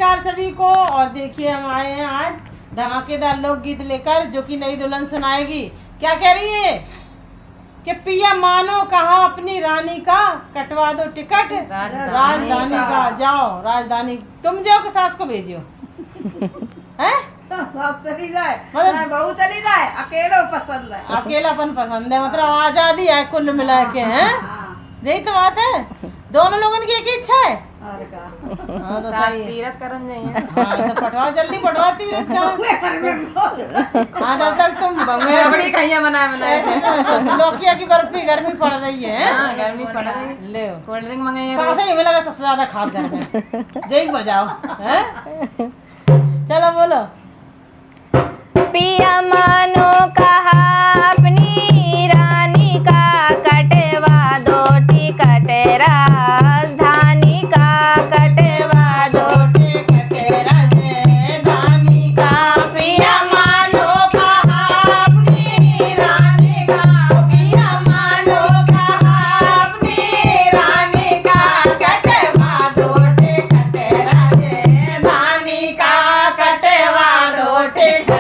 नमस्कार सभी को। और देखिए हम आए हैं आज धमाकेदार लोकगीत लेकर, जो कि नई दुल्हन सुनाएगी। क्या कह रही है कि पिया मानो कहा अपनी रानी का, कटवा दो टिकट राजधानी का। जाओ राजधानी, तुम जाओ कि सास को भेजियो? हैं? सास चली जाए मतलब बहू चली जाए, अकेला पसंद है। अकेलापन पसंद है, मतलब आजादी है कुल मिला के। हैं यही तो बात है, दोनों लोगों की एक ही इच्छा है। और का हाँ तो सास सही है। तीरथ करन जाइए। हाँ तो पटवा, जल्दी पटवा तीरथ का। हाँ तब तक तुम बड़ी कहिया बनाए लौकिया की बर्फी, गर्मी पड़ रही है। हाँ, गर्मी पड़ रही है। ले कोल्ड ड्रिंक मंगाइए। सास ही हमें लगा सबसे ज्यादा खाद घर में। जय बजाओ। हैं? चलो बोलो। पिया मानो कहा अपनी रानी का, कटवा दो टिकट राजधानी का, कटवा दो टिकट राजधानी का। पिया मानो कहा अपनी रानी का, पिया मानो कहा अपनी रानी का, कटवा दो टिकट राजधानी का, कटवा दो टिकट।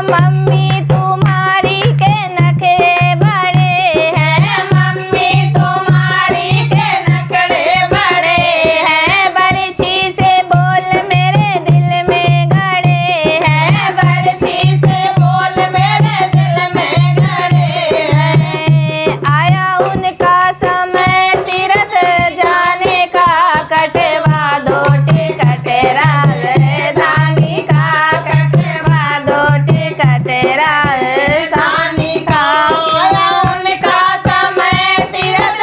मम्मी तुम्हारी के नखरे बड़े हैं, मम्मी तुम्हारी के नखरे बड़े हैं, बरछी से बोल मेरे दिल में गड़े हैं, बरछी से बोल मेरे दिल में गड़े हैं। आया उनका समय तीरथ जाने का, कटवा दो टिकट राजधानी का, कटवा दो टिकट राजधानी का। आया उनका समय तीरथ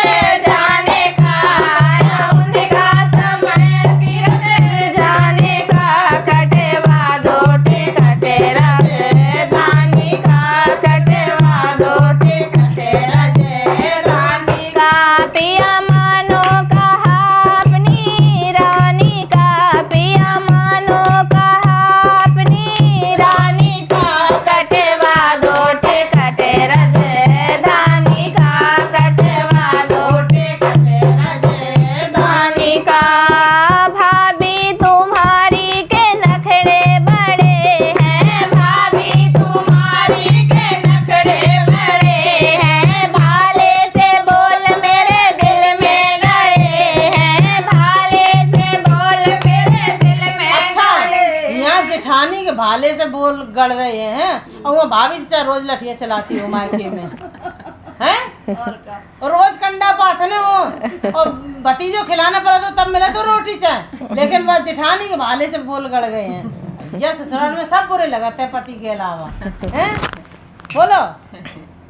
जाने का, आया उनका समय तीरथ जाने का, कटवा दो टिकट राजधानी का, कटवा दो टिकट राजधानी का। पिया मानो कहा अपनी रानी का, पिया मानो कहा अपनी रानी का, कटवा दो टिकट राजधानी का, कटवा दो टिकट राजधानी का। भाभी तुम्हारी के नखरे बड़े हैं, भाभी तुम्हारी के नखरे बड़े हैं, भाले से बोल मेरे दिल में लड़े हैं, भाले से बोल मेरे दिल में लड़े। यहाँ जेठानी के भाले से बोल गड़ रहे हैं, और वो भाभी से रोज लठियां चलाती हो मायके में। हैं? और रोज कंडा पाथने हो, और भतीजो खिलाना पड़ा तो तब मिला तो रोटी चाहे, लेकिन वह जेठानी के भाले से बोल गड़ गए हैं। यह ससुराल में सब बुरे लगाते हैं पति के अलावा। हैं? बोलो।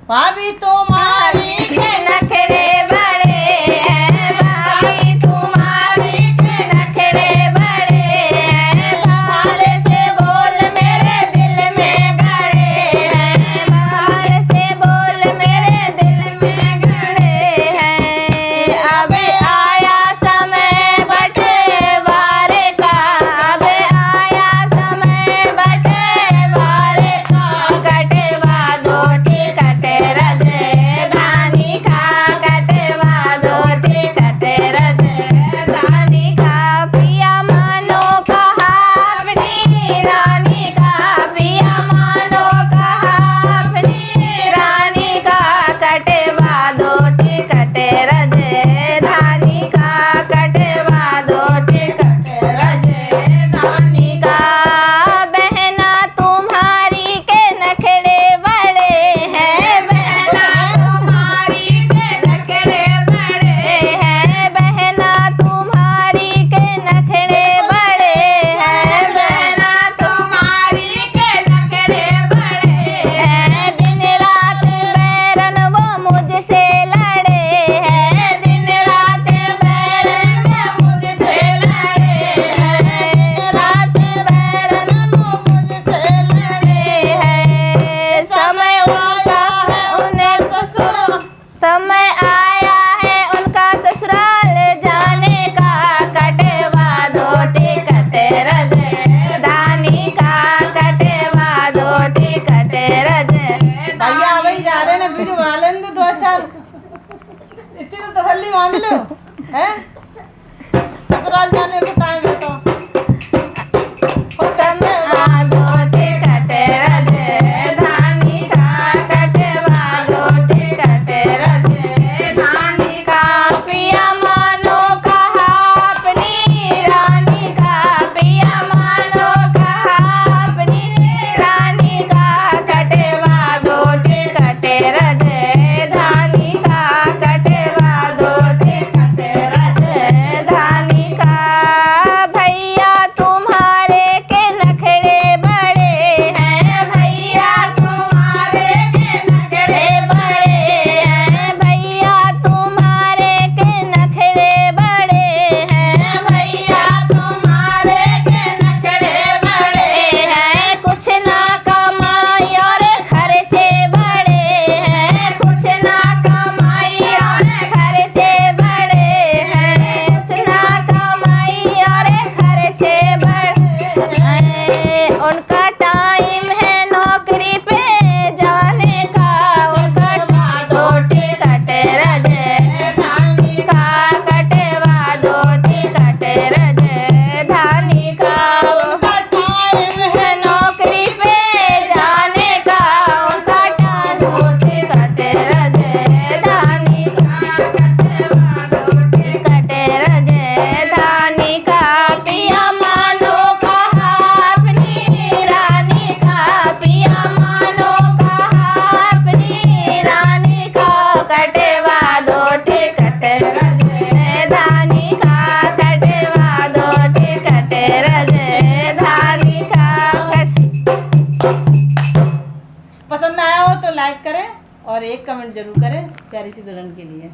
भाभी तुम्हारी के नखरे बड़े हैं, भाभी तुम्हारी के नखरे बड़े हैं, भाले से बोल मेरे दिल में गड़े हैं, भाले से बोल मेरे दिल में गड़े हैं। अब आया समय बंटवारे का, अब आया समय बंटवारे का, कटवा दो टिकट राजधानी का, कटवा दो टिकट राजधानी का। पिया मानो कहा अपनी रानी का, पिया मानो कहा अपनी रानी का, कटवा दो टिकट राजधानी का, कटवा दो टिकट राजधानी का। बहना तुम्हारी के नखरे बड़े हैं, बहना तुम्हारी के नखरे बड़े हैं, बहना तुम्हारी के नखरे बड़े हैं, बहना तुम्हारी के नखरे बड़े हैं। दिन रात बैरन वो मुझसे लड़े हैं, दिन रात बैरन वो मुझसे लड़े हैं, रात बैरन वो मुझसे लड़े हैं। समय उनका है उन्हें ससुर, समय आया है उनका ससुराल जाने का, कटवा दो टिकट राजधानी का, कटवा दो टिकट भैया वही जा रहे हैं ना, वीडियो बना लेने दो चार, इतनी तो तसल्ली मान लो। हैं? ससुराल जाने को टाइम है तो समवा दो टिकट राजधानी का कटवा दो टिकट राजधानी का पिया मानो कहा अपनी रानी का पिया मानो कहा अपनी रानी का कटवा दो टिकट राजधानी का कटवा दो टिकट राजधानी का भैया तुम्हारे के नखरे बड़े हैं भैया तुम्हारे के नखरे बड़े हैं भैया तुम्हारे के नखरे बड़े हैं भैया तुम्हारे के नखरे बड़े हैं कुछ ना कमाई और खर्चे बड़े हैं कुछ ना कमाई और खर्चे बड़े हैं कुछ ना कमाई और खर्चे बड़े हैं उनका टाइम है नौकरी पे जाने का उनका दो टिकट राजधानी का कटवा दो टिकट राजधानी का उनका टाइम है नौकरी पे जाने का उनका दो टिकट राजधानी का कटवा दो टिकट राजधानी का पिया मानो कहा अपनी रानी का पिया मानो कहा अपनी रानी का कटवा दो टिकट राजधानी का कटवा दो टिकट राजधानी का पसंद आया हो तो लाइक करें और एक कमेंट जरूर करें प्यारी सी दुल्हन के लिए।